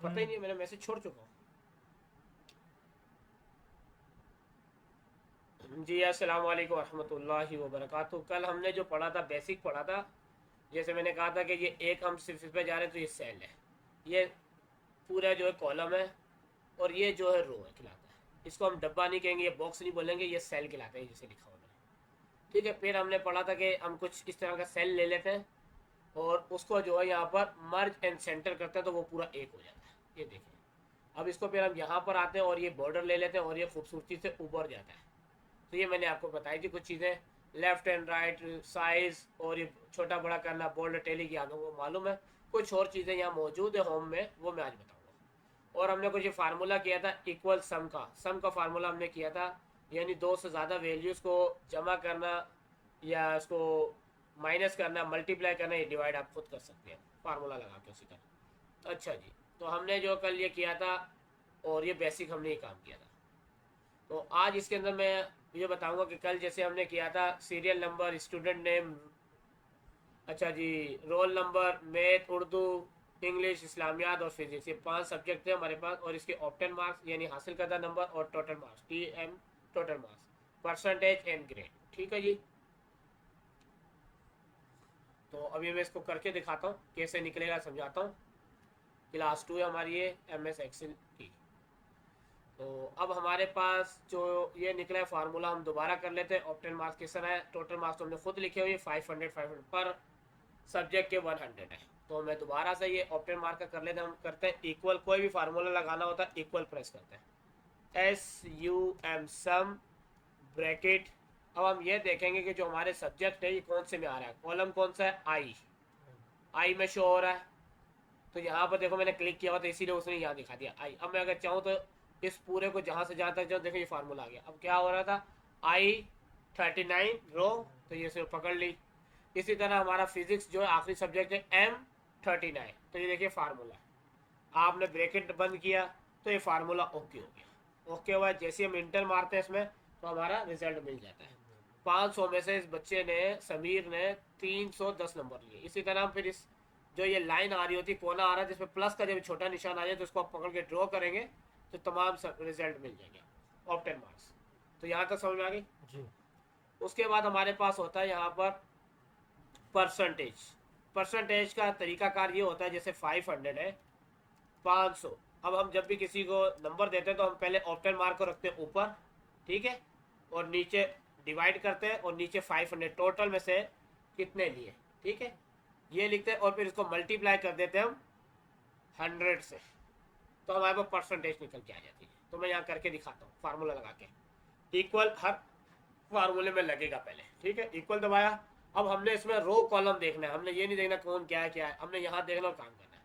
पता ही नहीं, मैंने मैसेज छोड़ चुका हूँ। जी अस्सलाम वालेकुम रहमतुल्लाहि व बरकातुहू। कल हमने जो पढ़ा था, बेसिक पढ़ा था। जैसे मैंने कहा था कि ये एक हम सिर्फ इस पे जा रहे हैं, तो ये सेल है, ये पूरा जो है कॉलम है, और ये जो है रो है कहलाता है। इसको हम डब्बा नहीं कहेंगे, ये बॉक्स नहीं बोलेंगे, ये सेल कहलाता है जैसे लिखा हुआ है। ठीक है, फिर हमने पढ़ा था कि हम कुछ इस तरह का सेल ले लेते हैं और उसको जो है यहाँ पर मर्ज एंड सेंटर करते हैं, तो वो पूरा एक हो जाता है। ये देखें, अब इसको फिर हम यहाँ पर आते हैं और ये बॉर्डर ले लेते हैं और ये खूबसूरती से उभर जाता है। तो ये मैंने आपको बताई थी कुछ चीज़ें, लेफ्ट एंड राइट साइज, और ये छोटा बड़ा करना, बोल्ड टैली की आगे वो मालूम है। कुछ और चीज़ें यहाँ मौजूद है होम में, वो मैं आज बताऊँगा। और हमने कुछ ये फार्मूला किया था इक्वल सम का फार्मूला हमने किया था, यानी दो से ज़्यादा वैल्यूज़ को जमा करना या उसको माइनस करना, मल्टीप्लाई करना, ये डिवाइड आप खुद कर सकते हैं फार्मूला लगा के उसी तरह। अच्छा जी, तो हमने जो कल ये किया था और ये बेसिक हमने ये काम किया था। तो आज इसके अंदर मैं ये बताऊंगा कि कल जैसे हमने किया था सीरियल नंबर, स्टूडेंट नेम, अच्छा जी, roll number, math, Urdu, English, इस्लामियात और फिजिक्स, ये 5 सब्जेक्ट थे हमारे पास। और इसके ऑप्टेन मार्क्स यानी हासिल करदा नंबर और total marks, TM total marks, percentage and grade. ठीक है जी, तो अभी मैं इसको करके दिखाता हूँ कैसे निकलेगा, समझाता हूँ। क्लास 2 है हमारी ये MS एक्सेल की। तो अब हमारे पास जो ये निकला है फार्मूला, हम दोबारा कर लेते हैं। ऑप्टेन मार्क्स किस तरह है, टोटल मार्क्स तो हमने खुद लिखे हुए 500 पर सब्जेक्ट के 100 है। तो मैं दोबारा से ये ऑप्टेन मार्क का कर लेते हैं। हम करते हैं इक्वल, कोई भी फार्मूला लगाना होता है इक्वल प्रेस करते हैं, SUM सम ब्रैकेट। अब हम ये देखेंगे कि जो हमारे सब्जेक्ट है ये कौन से में आ रहा है, कॉलम कौन सा है, आई में शो हो रहा है। तो यहाँ पर देखो मैंने क्लिक किया हुआ था, इसीलिए उसने यहाँ दिखा दिया आई। अब मैं अगर चाहूँ तो इस पूरे को जहाँ से जहाँ तक जाऊँ, देखो ये फार्मूला आ गया। अब क्या हो रहा था, I39 रो, तो ये सिर्फ पकड़ ली। इसी तरह हमारा फिजिक्स जो है आखिरी सब्जेक्ट है M39, तो ये देखिए फार्मूला, आपने ब्रैकेट बंद किया तो ये फार्मूला ओके हो गया। ओके हुआ, जैसे हम इंटर मारते हैं इसमें तो हमारा रिजल्ट मिल जाता है। 500 में से इस बच्चे ने, समीर ने 310 नंबर लिए। इसी तरह हम फिर इस जो ये लाइन आ रही होती है, कोना आ रहा है जिसमें प्लस का जब छोटा निशान आ जाए तो उसको आप पकड़ के ड्रॉ करेंगे तो तमाम रिजल्ट मिल जाएंगे, ऑप्टेन मार्क्स। तो यहाँ तक समझ में आ गई जी। उसके बाद हमारे पास होता है यहाँ पर परसेंटेज। परसेंटेज का तरीकाकार ये होता है, जैसे 500 है, 500। अब हम जब भी किसी को नंबर देते हैं तो हम पहले ऑप्टेन मार्क को रखते हैं ऊपर, ठीक है, और नीचे डिवाइड करते हैं और नीचे 500 टोटल में से कितने लिए, ठीक है, ये लिखते हैं। और फिर इसको मल्टीप्लाई कर देते हैं हम 100 से, तो हमारे पास परसेंटेज निकल के आ जाती है। तो मैं यहाँ करके दिखाता हूँ फार्मूला लगा के। इक्वल हर फार्मूले में लगेगा पहले, ठीक है, इक्वल दबाया। अब हमने इसमें रो कॉलम देखना है, हमने ये नहीं देखना कौन क्या है, हमने यहाँ देखना और काम करना है।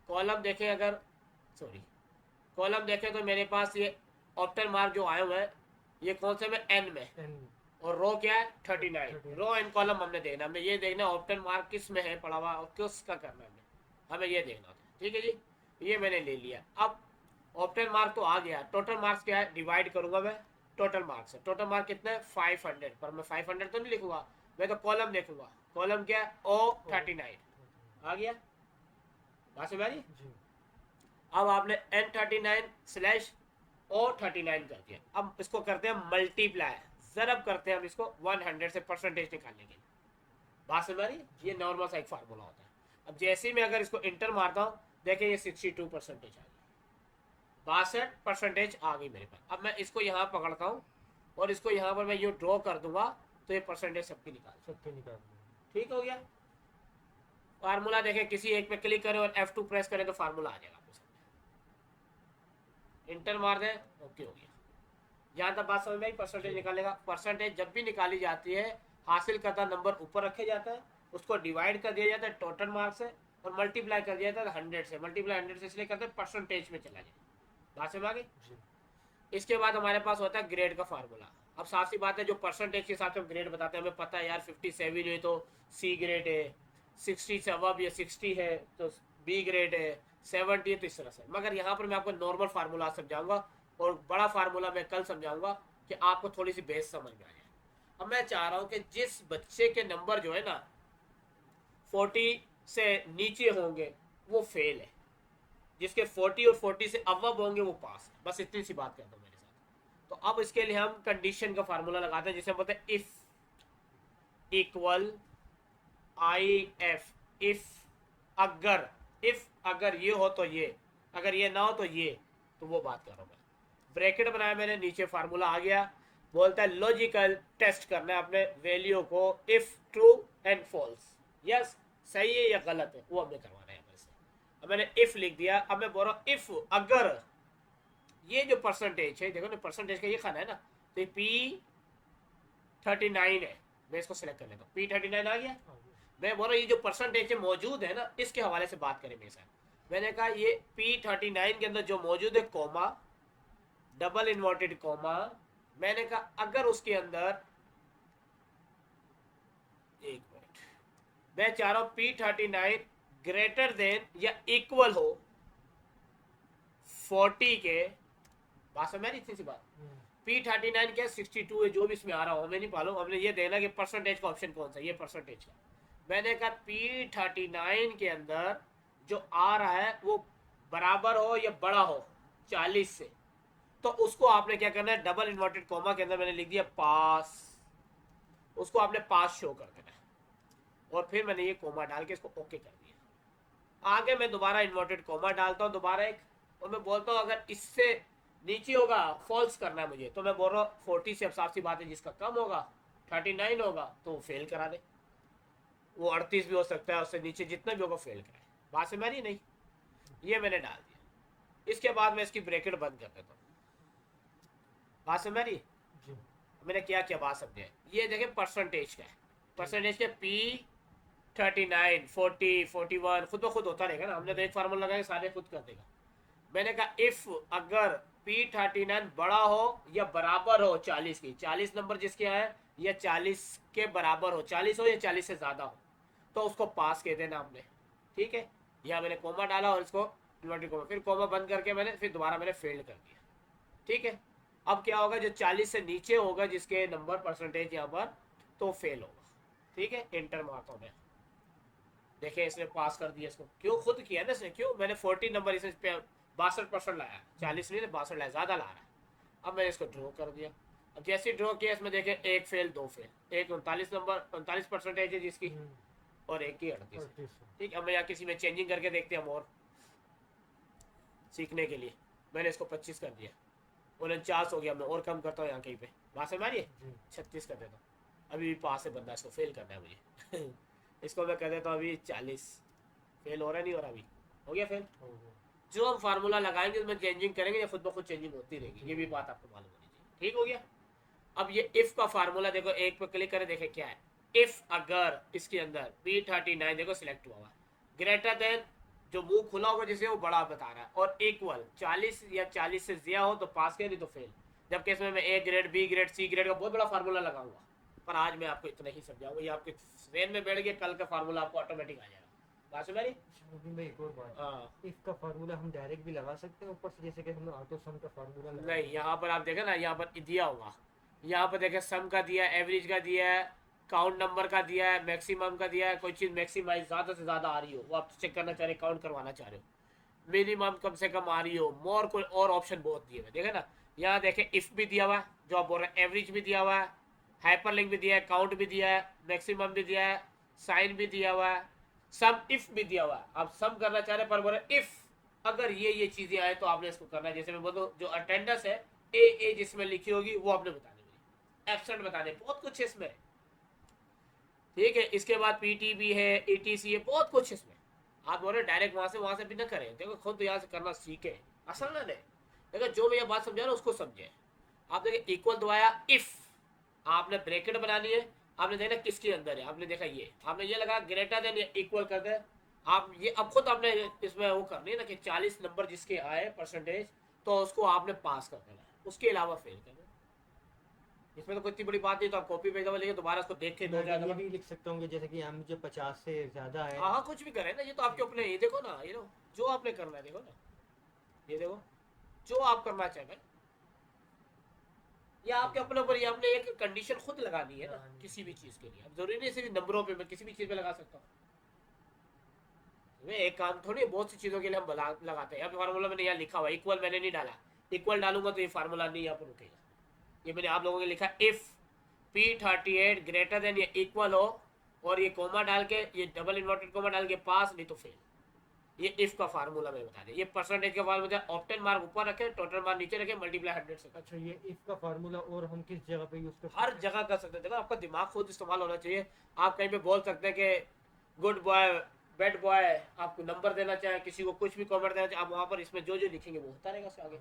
कॉलम देखें, अगर सॉरी कॉलम देखें तो मेरे पास ये ऑप्टन मार्क जो आए हुए हैं, ये कौन से में, N में, और रो क्या है 39। रो एंड कॉलम हमने देखना, हमने ये देखना ऑप्टन मार्क किस में है पड़ा हुआ और किसका करना है, हमें ये देखना होता है। ठीक है जी, ये मैंने ले लिया। अब ऑप्टन मार्क तो आ गया, टोटल मार्क्स क्या है, डिवाइड करूंगा मैं टोटल मार्क्स है। टोटल मार्क कितना है 500, पर मैं 500 तो नहीं लिखूंगा, मैं तो कॉलम देखूंगा। कॉलम क्या है, O39 आ गया, बात समझ आ रही। अब आपने N39/O39 कर दिया। अब इसको करते हैं मल्टीप्लाई, जरब करते हैं हम इसको 100 से परसेंटेज निकालने के लिए। बात समझ आ रही है, ये नॉर्मल सा एक फार्मूला होता है। अब जैसे ही मैं अगर इसको इंटर मारता हूँ, देखिए ये 62% आ गई, 62% आ गई मेरे पास। अब मैं इसको यहाँ पकड़ता हूँ और इसको यहाँ पर मैं यूँ ड्रॉ कर दूंगा, तो ये परसेंटेज सबकी निकाल ठीक हो गया। फार्मूला देखें, किसी एक पे क्लिक करें और F2 प्रेस करें तो फार्मूला आ जाएगा आपके सामने। इंटर मार दें, ओके हो गया। यहाँ तक बात समझ में आई, परसेंटेज निकालेगा। परसेंटेज जब भी निकाली जाती है, हासिल करता नंबर ऊपर रखे जाता है, उसको डिवाइड कर दिया जाता है टोटल मार्क्स से और मल्टीप्लाई कर दिया जाता है 100 से। मल्टीप्लाई 100 से इसलिए करते हैं परसेंटेज में चला जाए। बात समझ आ गई। इसके बाद हमारे पास होता है ग्रेड का फार्मूला। अब साफ सी बात है, जो परसेंटेज के हिसाब से हम ग्रेड बताते हैं, हमें पता है यार 57 है तो C ग्रेड है, 60 से अब या 60 है तो B ग्रेड है, 70 है तो इस तरह से। मगर यहाँ पर मैं आपको नॉर्मल फार्मूला समझाऊंगा और बड़ा फार्मूला मैं कल समझाऊंगा कि आपको थोड़ी सी बेस समझ में आ जाए। अब मैं चाह रहा हूँ कि जिस बच्चे के नंबर जो है ना 40 से नीचे होंगे वो फेल है, जिसके 40 और 40 से अबव होंगे वो पास है। बस इतनी सी बात करता हूँ मेरे साथ। तो अब इसके लिए हम कंडीशन का फार्मूला लगाते हैं, जिसे हम बोलते हैं if equal I F. If अगर ये हो तो ये, अगर ये ना हो तो ये, तो वो बात कर रहा हूँ मैं। ब्रैकेट बनाया मैंने, नीचे फार्मूला आ गया। बोलता है लॉजिकल टेस्ट करना है अपने वैल्यू को, if true and false, yes सही है या गलत है, वो हमें करवाना है मेरे से। अब मैंने इफ लिख दिया। अब मैं बोल रहा हूँ इफ अगर ये जो परसेंटेज है, देखो ना परसेंटेज का ये खाना है ना, तो P39 है। मैं इसको सिलेक्ट कर लेता हूँ, P39 आ गया। मैं बोल रहा हूँ ये जो परसेंटेज मौजूद है ना, इसके हवाले से बात करें मेरे साथ। मैंने कहा ये P39 के अंदर जो मौजूद है कोमा, डबल इन्वर्टेड कोमा, मैंने कहा अगर उसके अंदर, एक मिनट, मैं चाह रहा हूं P39 ग्रेटर देन या इक्वल हो 40 के। बात समझ इतनी सी बात। P39 क्या 62 है, जो भी इसमें आ रहा हो हमें नहीं मालूम, हमने ये देना कि परसेंटेज का ऑप्शन कौन सा, ये परसेंटेज का। मैंने कहा P39 के अंदर जो आ रहा है वो बराबर हो या बड़ा हो 40 से, तो उसको आपने क्या करना है, डबल इन्वर्टेड कॉमा के अंदर मैंने लिख दिया पास, उसको आपने पास शो कर देना है। और फिर मैंने ये कोमा डाल के इसको ओके कर दिया। आगे मैं दोबारा इन्वर्टेड कोमा डालता हूँ दोबारा एक, और मैं बोलता हूँ अगर इससे नीचे होगा फॉल्स करना है मुझे, तो मैं बोल रहा हूँ 40 से, अब साफ सी बात है जिसका कम होगा 39 होगा तो वो फेल करा दे। वो 38 भी हो सकता है, उससे नीचे जितना भी होगा फेल कराए। बात से मेरी नहीं, ये मैंने डाल दिया। इसके बाद मैं इसकी ब्रैकेट बंद कर देता हूँ। बात से मेरी मैंने क्या क्या बात समझे। ये देखें परसेंटेज का है, परसेंटेज के P39 40 41 खुद ब खुद होता रहेगा ना, हमने तो एक फार्मूला लगाया सारे खुद कर देगा। मैंने कहा इफ अगर P39 बड़ा हो या बराबर हो 40 की, 40 नंबर जिसके आए या 40 के बराबर हो, 40 हो या 40 से ज्यादा हो, तो उसको पास कह देना आपने। ठीक है, यहाँ मैंने कोमा डाला और इसको इन्वर्टेड कोमा, फिर कोमा बंद करके मैंने फिर दोबारा मैंने फेल्ड कर दिया। ठीक है, अब क्या होगा, जो 40 से नीचे होगा जिसके नंबर परसेंटेज यहाँ पर, तो फेल होगा। ठीक है, इंटर मारता हूँ मैं। देखे इसने पास कर दिया इसको, क्यों खुद किया ना इसने, क्यों मैंने 40 नंबर इसे 62% लाया, 40 नहीं 62 लाया, ज्यादा ला रहा है। अब मैंने इसको ड्रॉ कर दिया। अब जैसे ड्रॉ किया इसमें देखे एक फेल दो फेल, एक 39 नंबर 39% है जिसकी, और एक की 38। ठीक, अब मैं यहाँ किसी में चेंजिंग करके देखते हैं हम और सीखने के लिए। मैंने इसको 25 कर दिया, 49 हो गया। मैं और कम करता हूँ यहाँ कहीं पे, बात से मारिए 36 कर देता हूँ। अभी भी पास है बंदा, इसको फेल करना है मुझे इसको मैं कर देता हूँ अभी 40, फेल हो रहा नहीं हो रहा, अभी हो गया फेल। जो हम फार्मूला लगाएंगे उसमें चेंजिंग करेंगे या खुद ब खुद चेंजिंग होती रहेगी, ये भी बात आपको मालूम होनी चाहिए। ठीक हो गया। अब ये इफ का फार्मूला देखो, एक पे क्लिक करें, देखे क्या है। इफ अगर इसके अंदर P39 देखो सिलेक्ट हुआ हुआ, ग्रेटर देन जो मुंह खुला होगा जिसे वो बड़ा बता रहा है, और इक्वल 40 या 40 से ज्यादा हो तो पास किया, नहीं तो फेल। जबकि इसमें मैं A grade B grade C grade का बहुत बड़ा फार्मूला लगाऊंगा, पर आज मैं आपको इतना ही समझाऊंगा, ये आपके ब्रेन में बैठ गया, कल का फार्मूला आपको ऑटोमेटिक आ जाएगा। बात समझ रही? में एक और बात, हाँ, इफ का फार्मूला हम डायरेक्ट भी लगा सकते हैं ऊपर से, जैसे कि हमने ऑटो सम का फार्मूला लगा नहीं, यहाँ पर आप देखें ना, यहाँ पर दिया होगा, यहाँ पर देखें सम का दिया है, एवरेज का दिया है, काउंट नंबर का दिया है, मैक्सिमम का दिया है। कोई चीज़ मैक्सिमाइज ज़्यादा से ज़्यादा आ रही हो, वो आप चेक करना चाह रहे, काउंट करवाना चाह रहे हो, मिनिमम कम से कम आ रही हो, मोर कोई और ऑप्शन बहुत दिए हुए देखे ना। यहाँ देखें इफ भी दिया हुआ है, जो आप बोल रहे हैं, एवरेज भी दिया हुआ है, हाइपरलिंक भी दिया है, काउंट भी दिया है, मैक्सिमम भी दिया है, साइन भी दिया हुआ है, सम इफ भी दिया हुआ है। आप सम करना चाह रहे पर बोल रहे इफ अगर ये चीजें आए तो आपने इसको करना है। जैसे मैं बोलूँ जो अटेंडेंस है ए जिसमें लिखी होगी वो आपने बतानी है, एब्सेंट बताने, बहुत कुछ है इसमें। ठीक है, इसके बाद पीटीबी है, ईटीसी है, बहुत कुछ इसमें। आप बोल रहे डायरेक्ट वहां से भी ना करें, देखो खुद तो यहाँ से करना सीखे, असल ना नहीं। देखो जो मैं ये बात समझा रहा उसको समझे। आप देखिए इक्वल दबाया, इफ आपने ब्रैकेट बनानी है, आपने देखना किसके अंदर है, आपने देखा ये, आपने ये लगा ग्रेटर देन इक्वल कर दे। आप ये अब खुद आपने इसमें वो करनी है ना कि 40 नंबर जिसके आए परसेंटेज, तो उसको आपने पास कर देना है, उसके अलावा फेल कर देना। इसमें तो कोई इतनी बड़ी बात नहीं, तो आप कॉपी पेज लेके दोबारा उसको देख के दो मैं ये भी लिख सकता हूँ कि जैसे कि हम मुझे 50 से ज्यादा है। हाँ हाँ, कुछ भी करें ना, ये तो आपके अपने, ये देखो ना, ये जो आपने करना है, देखो ना, ये देखो जो आप करना चाहे, या आपके अपने ऊपर, ये आपने एक कंडीशन खुद लगानी है ना किसी भी चीज के लिए। अब जरूरी नहीं सिर्फ नंबरों पे, मैं किसी भी चीज पे लगा सकता हूँ। वे एक काम थोड़ी, बहुत सी चीज़ों के लिए हम लगाते हैं। अब फार्मूला मैंने यहाँ लिखा हुआ, इक्वल मैंने नहीं डाला, इक्वल डालूंगा तो ये फार्मूला नहीं यहाँ पर रुकेगा। ये मैंने आप लोगों के लिखा इफ़ P38 ग्रेटर देन या इक्वल हो, और ये कोमा डाल के, ये डबल इन्वर्टेड कोमा डाल के पास, नहीं तो फेल। ये इफ का फार्मूला मैं बता दें, ये परसेंटेज का फार्मूला, ऑप्टेन मार्क ऊपर रखे, टोटल मार्क नीचे रखे, मल्टीप्लाई 100 से। अच्छा, ये इफ का फार्मूला और हम किस जगह पे यूज कर सकते हर जगह कर सकते हैं। देखो आपका दिमाग खुद इस्तेमाल होना चाहिए। आप कहीं पे बोल सकते हैं कि गुड बॉय, बैड बॉय, आपको नंबर देना चाहे, किसी को कुछ भी कमेंट देना चाहे, आप वहाँ पर इसमें जो जो लिखेंगे वो होता रहेगा उससे आगे।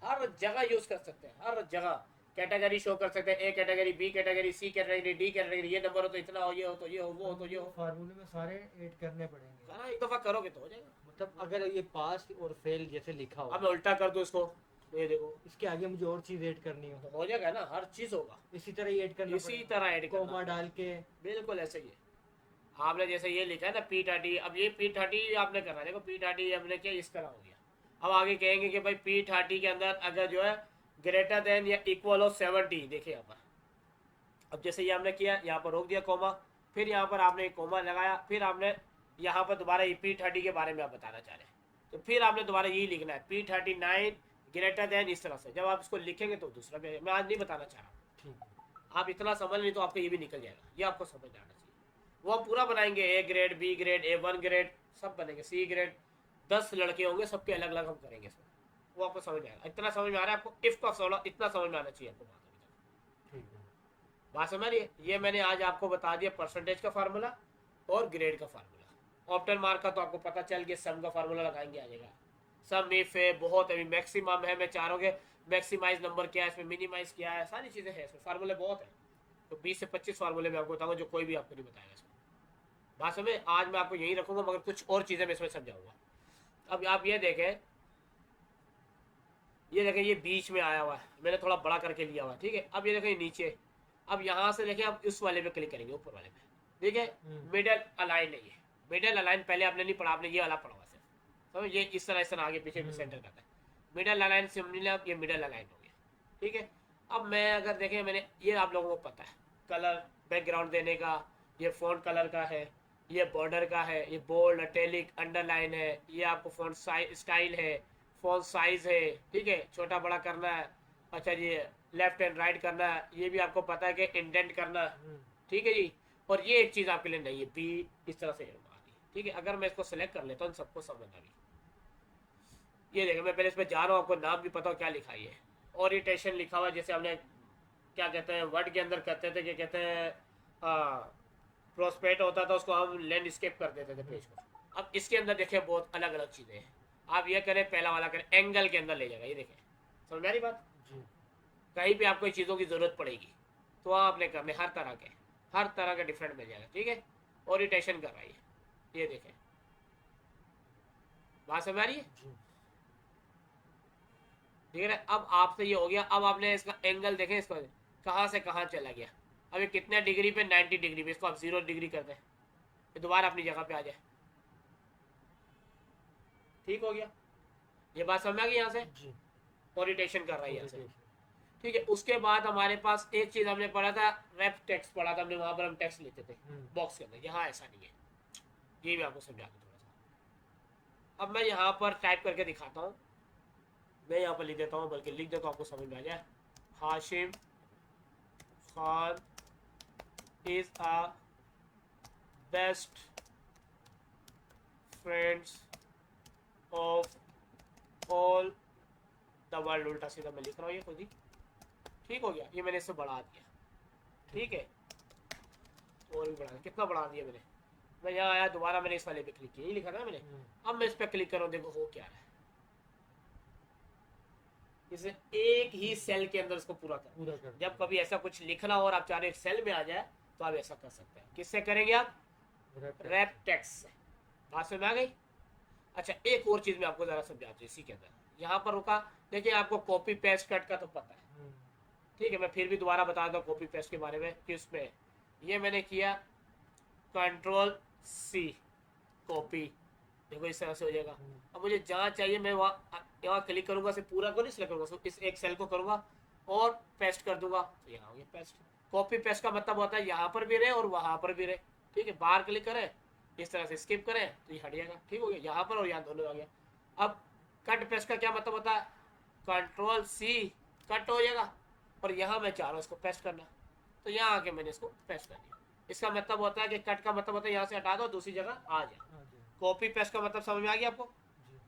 हर जगह यूज कर सकते हैं, हर जगह कैटेगरी शो कर सकते हैं, A category, B category, C category, D category, ये नंबर हो तो इतना हो, ये हो तो ये हो, वो हो तो ये हो। फार्मूले में सारे ऐड करने पड़ेंगे। हाँ, एक दफा करोगे तो हो जाएगा। मतलब अगर ये पास और फेल जैसे लिखा हो, अब मैं उल्टा कर दूं इसको, ये देखो, इसके आगे मुझे और चीज ऐड करनी हो तो हो जाएगा ना, हर चीज होगा इसी तरह ही ऐड करना इसी पड़ेगा। तरह ऐड कोमा डाल के। बिल्कुल ऐसे ही है। आपने जैसे ये लिखा है ना P30, अब ये P30 आपने करना है। देखो P30 हमने क्या इस तरह हो गया। अब आगे कहेंगे कि भाई P30 के अंदर अगर जो है ग्रेटर देन या इक्वल हो 70, देखिए यहाँ पर। अब जैसे ये हमने किया, यहाँ पर रोक दिया कोमा, फिर यहाँ पर आपने एक कोमा लगाया, फिर आपने यहाँ पर दोबारा ये P30 के बारे में आप बताना चाह रहे हैं, तो फिर आपने दोबारा यही लिखना है P39 ग्रेटर देन, इस तरह से। जब आप इसको लिखेंगे तो दूसरा भी, मैं आज नहीं बताना चाह रहा हूँ, ठीक है। आप इतना समझ नहीं तो आपका ये भी निकल जाएगा, ये आपको समझ आना चाहिए। वो हम पूरा बनाएंगे, A grade, B grade, A1 grade, सब बनेंगे, सी ग्रेड। 10 लड़के होंगे, सबके अलग अलग हम करेंगे इसमें, वो आपको समझ में आएगा। इतना समझ में आ रहा है आपको? इफ का सोलह इतना समझ में आना चाहिए आपको बात अभी तक। ठीक है। बात समझ रही है? ये मैंने आज आपको बता दिया परसेंटेज का फार्मूला और ग्रेड का फार्मूला। ऑप्टन मार्क का तो आपको पता चल गया, सम का फार्मूला लगाएंगे आ जाएगा। सम इफ है, बहुत है, मैक्सिमम है, मैं चारों के मैक्सिमाइज नंबर क्या है, इसमें मिनिमाइज क्या है, सारी चीज़ें हैं इसमें, फार्मूले बहुत है। तो 20 से 25 फार्मूले मैं आपको बताऊंगा जो कोई भी आपको नहीं बताएगा इसमें। बात समझ? आज मैं आपको यहीं रखूंगा, मगर कुछ और चीज़ें मैं इसमें समझाऊंगा। अब आप ये देखें, ये देखें, ये बीच में आया हुआ है, मैंने थोड़ा बड़ा करके लिया हुआ है, ठीक है। अब ये देखें नीचे, अब यहाँ से देखें, आप इस वाले पे क्लिक करेंगे, ऊपर वाले पे, ठीक है। मिडल अलाइन है, ये मिडल अलाइन पहले आपने नहीं पढ़ा, आपने ये वाला पढ़ा हुआ सिर्फ, समझ? ये इस तरह आगे पीछे भी सेंटर करता है। मिडल अलाइन से मतलब ये मिडल अलाइन हो गया, ठीक है। अब मैं अगर देखें, मैंने ये आप लोगों को पता है, कलर बैकग्राउंड देने का, ये फ़ॉन्ट कलर का है, ये बॉर्डर का है, ये बोल्ड, इटैलिक, अंडरलाइन है, ये आपको फ़ॉन्ट स्टाइल है, फ़ॉन्ट साइज़ है, ठीक है, छोटा बड़ा करना है। अच्छा जी, लेफ्ट एंड राइट करना है, ये भी आपको पता है कि इंडेंट करना है, ठीक है जी। और ये एक चीज़ आपके लिए नहीं है, बी इस तरह से आ रही, ठीक है। अगर मैं इसको सेलेक्ट कर लेता हूँ, सबको समझ आ गई। ये देखिए, मैं पहले इस पर जा रहा हूँ, आपको नाम भी पता हो क्या लिखा है, ओरिएंटेशन लिखा हुआ, जैसे हमने क्या कहते हैं वर्ड के अंदर करते थे, क्या कहते हैं, प्रोस्पेक्ट होता था, उसको हम लैंडस्केप कर देते थे पेज को। अब इसके अंदर देखिए बहुत अलग अलग चीज़ें हैं। आप ये करें, पहला वाला करें, एंगल के अंदर ले जाएगा, ये देखें, समझ में आ रही बात? कहीं पे आपको चीज़ों की ज़रूरत पड़ेगी तो आपने करने, हर तरह के डिफरेंट मिल जाएगा, ठीक है। ओरिएंटेशन कर रहा है, ये देखें, बात समझ आ रही है? ठीक है ना। अब आपसे ये हो गया, अब आपने इसका एंगल देखें, इसको कहाँ से कहाँ चला गया। अब ये कितने डिग्री पे, 90 डिग्री पे, इसको आप 0 डिग्री कर दें, ये दोबारा अपनी जगह पे आ जाए, ठीक हो गया। ये बात समझ आ गई यहाँ से? ओरिएंटेशन कर रहा है यहाँ से, ठीक है। उसके बाद हमारे पास एक चीज़ हमने पढ़ा था, रैप टेक्स्ट पढ़ा था हमने, वहाँ पर हम टेक्स्ट लेते थे बॉक्स के अंदर। यहाँ ऐसा नहीं है, ये भी आपको समझा दूँ थोड़ा सा। अब मैं यहाँ पर टाइप करके दिखाता हूँ, मैं यहाँ पर लिख देता हूँ, बल्कि लिख देता हूँ, आपको समझ में आ जाए। Hashim Khan is a best friends of all the world. उल्टा सीधा मैं लिख रहा हूँ ये खुद ही, ठीक हो गया। ये मैंने इससे बढ़ा दिया, ठीक है, और भी बढ़ा, कितना बढ़ा दिया मैंने। मैं यहाँ आया, दोबारा मैंने इस वाले पे क्लिक किया, ये लिखा था ना मैंने। अब मैं इस पर क्लिक करूँ, देखो हो क्या रहा है, इसे एक ही सेल के अंदर इसको पूरा कर। जब कभी ऐसा कुछ लिखना हो और आप चाह रहे एक सेल में आ जाए, तो आप ऐसा कर सकते हैं। किससे करेंगे आप? रैप टेक्स्ट से। बात समझ में आ गई? अच्छा, एक और चीज़ मैं आपको ज़रा समझाता हूँ इसी के अंदर। यहाँ पर रुका, देखिए आपको कॉपी पेस्ट कट का तो पता है, ठीक है। मैं फिर भी दोबारा बता दूँ कॉपी पेस्ट के बारे में कि उसमें ये मैंने किया Ctrl+C कॉपी, देखो इस तरह से हो जाएगा। अब मुझे जहाँ चाहिए मैं यहाँ क्लिक करूँगा, से पूरा को नहीं सिलेक्ट करूँगा, इस एक सेल को करूँगा और पेस्ट कर दूंगा, तो यहाँ हो गया पेस्ट। कॉपी पेस्ट का मतलब होता है यहाँ पर भी रहे और वहाँ पर भी रहे, ठीक है। बाहर क्लिक करें इस तरह से स्किप करें तो ये हट जाएगा, ठीक हो गया, यहाँ पर और यहाँ दोनों आ गया। अब कट पेस्ट का क्या मतलब होता है, कंट्रोल सी कट हो जाएगा, और यहाँ मैं चाह रहा हूँ इसको पेस्ट करना, तो यहाँ आके मैंने इसको पेस्ट कर दिया। इसका मतलब होता है कि कट का मतलब होता है यहाँ से हटा दो दूसरी जगह आ जाए। हाँ जी। कॉपी पेस्ट का मतलब समझ में आ गया आपको, जी।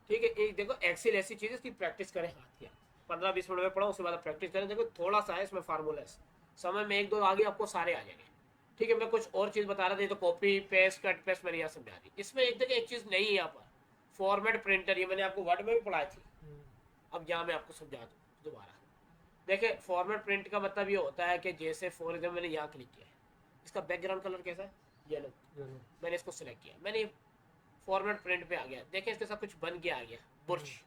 ठीक है। एक देखो एक्सेल ऐसी चीज़ है इसकी प्रैक्टिस करें हाथ की, 15-20 मिनट में पढ़ो, उसके बाद प्रैक्टिस करें। देखो थोड़ा सा है इसमें फार्मूला, समय में 1-2 आगे आपको सारे आ जाएंगे, ठीक है। मैं कुछ और चीज़ बता रहा था, तो कॉपी पेस्ट कट पेस्ट मैंने यहाँ समझा दी। इसमें एक देखिए एक चीज़ नहीं है यहाँ पर, फॉर्मेट प्रिंटर, ये मैंने आपको वर्ड में भी पढ़ाई थी। अब यहाँ मैं आपको समझा दूँ दोबारा। देखिए फॉर्मेट प्रिंट का मतलब ये होता है कि जैसे फॉर एग्जाम्पल मैंने यहाँ क्लिक किया है, इसका बैकग्राउंड कलर कैसा है, येलो, मैंने इसको सिलेक्ट किया, मैंने फॉर्मेट प्रिंट पे आ गया, देखिए इसके साथ कुछ बन के आ गया बुर्श।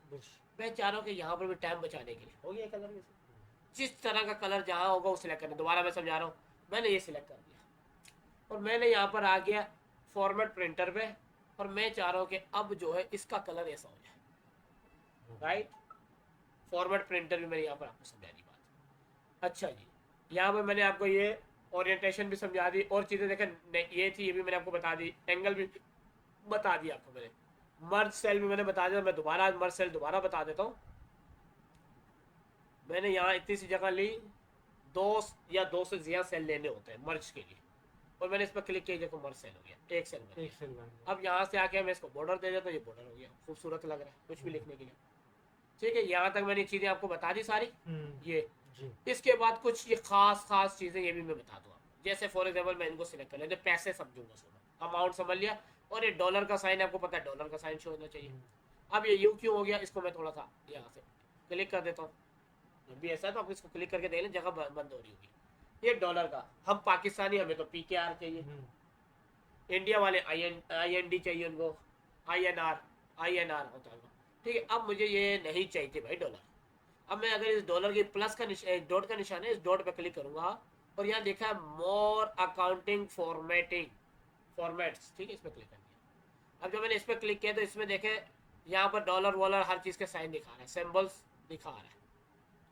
मैं चाह रहा हूँ कि यहाँ पर भी टाइम बचाने के लिए हो गया कलर, जिस तरह का कलर जहाँ होगा वो सिलेक्ट करना। दोबारा मैं समझा रहा हूँ, मैंने ये सिलेक्ट कर दिया और मैंने यहाँ पर आ गया फॉर्मेट प्रिंटर पे, और मैं चाह रहा हूँ कि अब जो है इसका कलर ऐसा हो जाए, राइट। फॉर्मेट प्रिंटर भी मैंने यहाँ पर आपको समझा दी बात। अच्छा जी, यहाँ पर मैंने आपको ये ओरिएंटेशन भी समझा दी, और चीज़ें देखें ये थी, ये भी मैंने आपको बता दी, एंगल भी बता दिया आपको मैंने, मर्ज सेल भी मैंने बता दिया। मैं दोबारा मर्ज सेल दोबारा बता देता हूँ। मैंने यहाँ इतनी सी जगह ली, 2 से ज्यादा सेल लेने होते हैं मर्ज के लिए, और मैंने इस पर क्लिक किया, देखो मर्ज सेल हो गया, एक सेल बन गया। अब यहाँ से आके मैं इसको बॉर्डर दे देता हूँ, ये बॉर्डर हो गया, खूबसूरत लग रहा है कुछ भी लिखने के लिए, ठीक है। यहाँ तक मैंने चीज़ें आपको बता दी सारी। ये इसके बाद कुछ ये खास चीज़ें ये भी मैं बता दूँ आपको, जैसे फॉर एग्जाम्पल मैं इनको सिलेक्ट कर लिया, पैसे समझूंगा, सुनो अमाउंट समझ लिया, और ये डॉलर का साइन आपको पता है, डॉलर का साइन शो होना चाहिए। अब ये यू क्यों हो गया, इसको मैं थोड़ा सा यहाँ से क्लिक कर देता हूँ, जब भी ऐसा है तो आप इसको क्लिक करके देख लें, जगह बंद हो रही होगी। ये डॉलर का, हम पाकिस्तानी, हमें तो PKR चाहिए, इंडिया वाले IND चाहिए उनको, INR होता है, ठीक है। अब मुझे ये नहीं चाहिए थी भाई डॉलर। अब मैं अगर इस डॉलर के प्लस का डॉट का निशान है, इस डॉट पे क्लिक करूंगा, और यहाँ देखा है मोर अकाउंटिंग फॉर्मेट्स, ठीक है, इस पर क्लिक कर दिया। अब जब मैंने इस पर क्लिक किया तो इसमें देखे यहाँ पर डॉलर वॉलर हर चीज़ के साइन दिखा रहा है, सिंबल्स दिखा रहा है,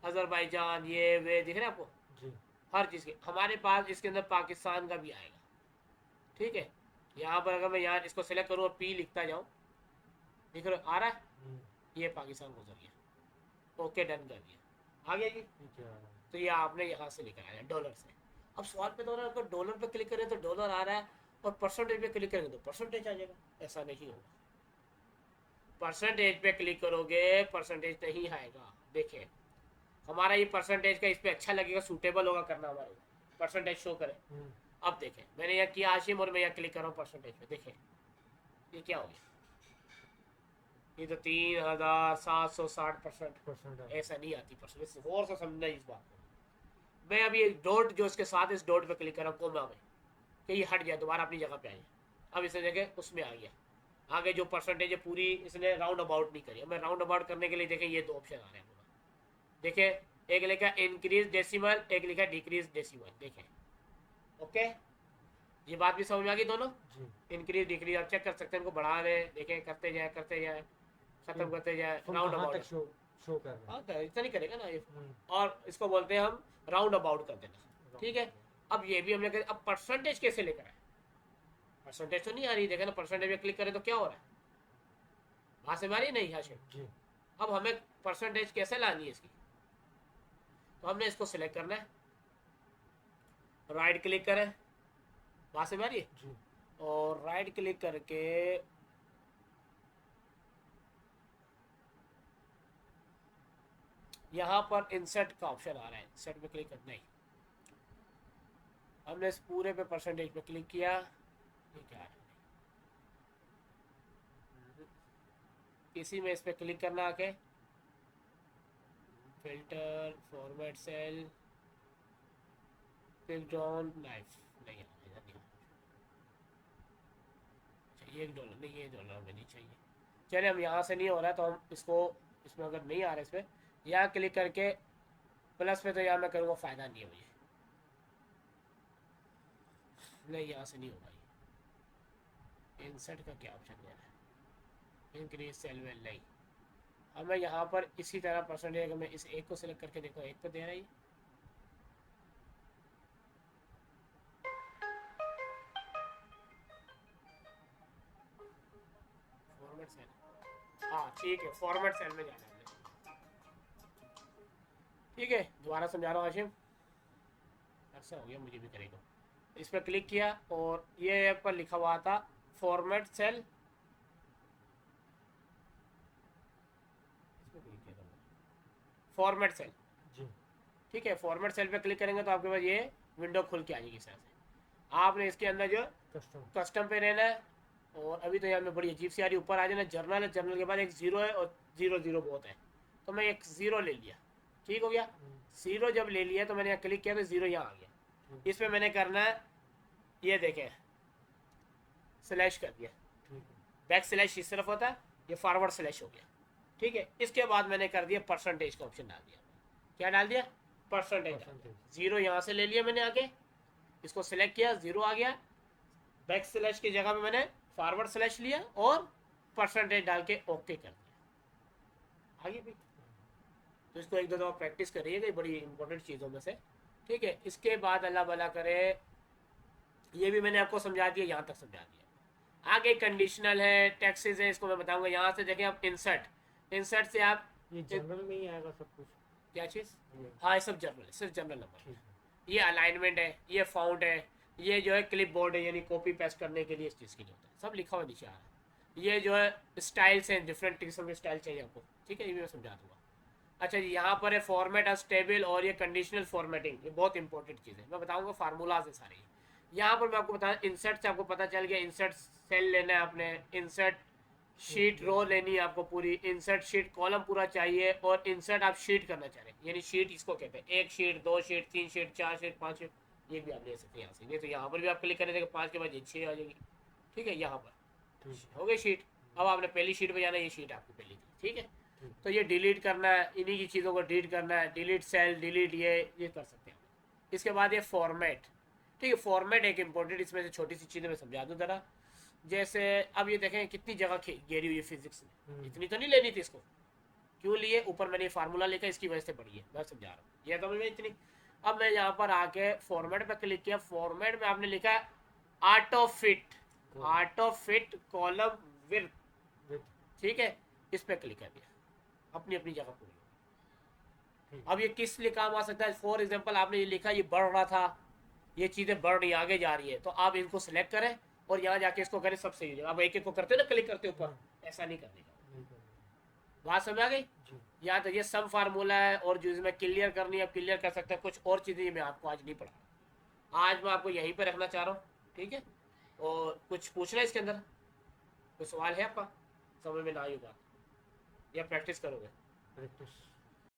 अजरबैजान ये वे दिख रहे हैं आपको जी। हर चीज़ के, हमारे पास इसके अंदर पाकिस्तान का भी आएगा, ठीक है। यहाँ पर अगर मैं यहाँ इसको सेलेक्ट करूँ और P लिखता जाऊँ, दिख रहा आ रहा है, ये पाकिस्तान गुजर गया, ओके डन कर दिया, आ गया जी। तो ये आपने यहाँ से लिखा है डॉलर से। अब सवाल पे तो अगर डॉलर पे क्लिक करें तो डॉलर आ रहा है, और परसेंटेज पे क्लिक करेंगे तो परसेंटेज आ जाएगा, ऐसा नहीं होगा। परसेंटेज पे क्लिक करोगे परसेंटेज नहीं आएगा। देखिए हमारा ये परसेंटेज का इस पर अच्छा लगेगा, सूटेबल होगा करना हमारे, परसेंटेज शो करे। अब देखें मैंने यहाँ किया आशिम, और मैं यहाँ क्लिक कर रहा हूँ परसेंटेज पे, देखें ये क्या हो गया, ये तो 3760%। ऐसा नहीं आती परसेंटेज, और से समझना इस बात को। मैं अभी एक डॉट जो इसके साथ इस डॉट पे क्लिक कर रहा हूँ कोमा में, कि ये हट जाए, दोबारा अपनी जगह पे आ जाए। अब इसे देखें उसमें आ गया, आगे जो परसेंटेज है पूरी इसने राउंड अबाउट नहीं करी। मैं राउंड अबाउट करने के लिए देखें ये 2 ऑप्शन आ रहे हैं, देखिए एक लिखा इंक्रीज डेसिमल, एक लिखा डिक्रीज डेसिमल, देखें ओके। ये बात भी समझ में आ गई दोनों, इंक्रीज डिक्रीज आप चेक कर सकते हैं, इनको बढ़ा रहे, देखें करते जाए खत्म करते जाए, राउंड अबाउट शो कर रहा है, इतना नहीं करेगा ना ये, और इसको बोलते हैं हम राउंड अबाउट कर देना, ठीक है। अब ये भी हमने अब परसेंटेज कैसे लेकर आए, परसेंटेज तो नहीं आ रही, देखे ना परसेंटेज पे क्लिक करें तो क्या हो रहा है, वहां से मारी नहीं हाशिम। अब हमें परसेंटेज कैसे लानी है इसकी, तो हमने इसको सिलेक्ट करना है, राइट क्लिक करें, वहां से मारिए, और राइट क्लिक करके यहाँ पर इंसर्ट का ऑप्शन आ रहा है, इंसर्ट पे क्लिक करना ही, हमने इस पूरे पे परसेंटेज पे क्लिक किया, ये क्या है, इसी में इस पे क्लिक करना आके, filter format cell, pick down knife, नहीं ये $1 नहीं, ये $1 में नहीं चाहिए। चलिए हम यहाँ से नहीं हो रहा है तो हम इसको, इसमें अगर नहीं आ रहा है इस पर यहाँ क्लिक करके प्लस पे, तो यहाँ मैं करूँगा फ़ायदा नहीं है मुझे, नहीं यहाँ से नहीं होगा ये। इंसर्ट का क्या ऑप्शन देना है, इंक्रीज सेल वेल, नहीं हमें यहाँ पर इसी तरह परसेंटेज, अगर मैं इस एक को सिलेक्ट करके देखो, एक पे दे रहा है, हाँ ठीक है, फॉर्मेट सेल में जाना है। ठीक है, दोबारा समझा रहा हूँ हाशिम, ऐसा हो गया मुझे भी करेगा। इस पर क्लिक किया और ये पर लिखा हुआ था फॉर्मेट सेल, फॉर्मेट सेल। जी। ठीक है, फॉर्मेट सेल पे क्लिक करेंगे तो आपके पास ये विंडो खुल के आ जाएगी इस तरह से। आपने इसके अंदर जो कस्टम। कस्टम पे रहना है, और अभी तो यहाँ में बड़ी अजीब सी आ रही, ऊपर आ जाना जर्नल है, जर्नल के बाद एक जीरो है और जीरो जीरो बहुत है, तो मैं एक जीरो ले लिया, ठीक हो गया। जीरो जब ले लिया तो मैंने यहाँ क्लिक किया तो जीरो यहाँ आ गया। इसमें मैंने करना है, ये देखें, स्लैश कर दिया, ठीक है। बैक स्लैश इस तरफ होता है, ये फॉरवर्ड स्लैश हो गया। ठीक है, इसके बाद मैंने कर दिया परसेंटेज का ऑप्शन डाल दिया। क्या डाल दिया? परसेंटेज। जीरो यहाँ से ले लिया मैंने आगे, इसको सिलेक्ट किया, जीरो आ गया, बैक स्लैश की जगह पे मैंने फॉरवर्ड स्लैश लिया और परसेंटेज डाल के ओके कर दिया। आगे भी तो इसको एक दो दफा प्रैक्टिस करिएगा, ये बड़ी इंपॉर्टेंट चीज़ों में से। ठीक है, इसके बाद अल्लाह भला करे, ये भी मैंने आपको समझा दिया, यहाँ तक समझा दिया। आगे कंडीशनल है, टैक्सेस है, इसको मैं बताऊंगा। यहाँ से देखें आप इंसर्ट, इंसर्ट से आप ये जनरल में ही आएगा सब कुछ। क्या चीज़? ये हाँ, ये सब जनरल है, सिर्फ जनरल नंबर। ठीक है। ये अलाइनमेंट है, ये फाउंड है, ये जो है क्लिप बोर्ड है, यानी कॉपी पेस्ट करने के लिए इस चीज़ के लिए होता है, सब लिखा हुआ नीचे आ रहा है। ये जो है स्टाइल्स हैं, डिफरेंट किस्म के स्टाइल चाहिए आपको, ठीक है, ये भी मैं समझा दूंगा। अच्छा जी, यहाँ पर है फॉर्मेट एज टेबल और ये कंडीशनल फॉर्मेटिंग, ये बहुत इंपॉर्टेंट चीज़ है, मैं बताऊंगा फार्मूलाज है सारे। यहाँ पर मैं आपको बताऊँ, इंसर्ट से आपको पता चल गया, इंसर्ट सेल लेना है आपने, इंसर्ट शीट रो लेनी है आपको पूरी, इंसर्ट शीट कॉलम पूरा चाहिए, और इंसर्ट आप शीट करना चाह रहे हैं, यानी शीट इसको कहते हैं, एक शीट, दो शीट, तीन शीट, चार शीट, पाँच शीट, ये भी आप ले सकते हैं यहाँ से। नहीं तो यहाँ पर भी आप क्लिक करेंगे, पाँच के बाद ये छः आ जाएगी। ठीक है, यहाँ पर हो गई शीट। अब आपने पहली शीट पे जाना है, ये शीट आपकी पहली थी, ठीक है। तो ये डिलीट करना है, इन्हीं की चीज़ों को डिलीट करना है, डिलीट सेल, डिलीट ये कर सकते हैं। इसके बाद ये फॉर्मेट, ठीक है, फॉर्मेट एक इंपॉर्टेंट, इसमें से छोटी सी चीज़ें मैं समझा दूँ ज़रा। जैसे अब ये देखें कितनी जगह घेरी हुई है फिजिक्स में, इतनी तो नहीं लेनी थी इसको, क्यों लिए? ऊपर मैंने फार्मूला लिखा, इसकी वजह से पढ़ी है, मैं समझा रहा हूँ, ये समझ में इतनी। अब मैं यहाँ पर आके फॉर्मेट पे क्लिक किया, फॉर्मेट में आपने लिखा है auto fit, auto fit column width, ठीक है, इस पर क्लिक कर दिया, अपनी अपनी जगह पूरी। अब ये किस लिए काम आ सकता है? फॉर एग्जांपल आपने ये लिखा, ये बढ़ रहा था, ये चीज़ें बढ़ रही आगे जा रही है, तो आप इनको सिलेक्ट करें और यहाँ जाके इसको करें, सब सही हो जाएगा। आप एक एक को करते हो ना, क्लिक करते हो ऊपर, ऐसा नहीं करने का। बात समझ आ गई? यहाँ तो ये सब फार्मूला है, और जो इसमें क्लियर करनी है आप क्लियर कर सकते हैं, कुछ और चीज़ें मैं आपको आज नहीं पढ़ा, आज मैं आपको यहीं पर रखना चाह रहा हूँ, ठीक है। और कुछ पूछना है इसके अंदर, कोई सवाल है आपका? समझ में ना आई बात, या प्रैक्टिस करोगे? प्रैक्टिस।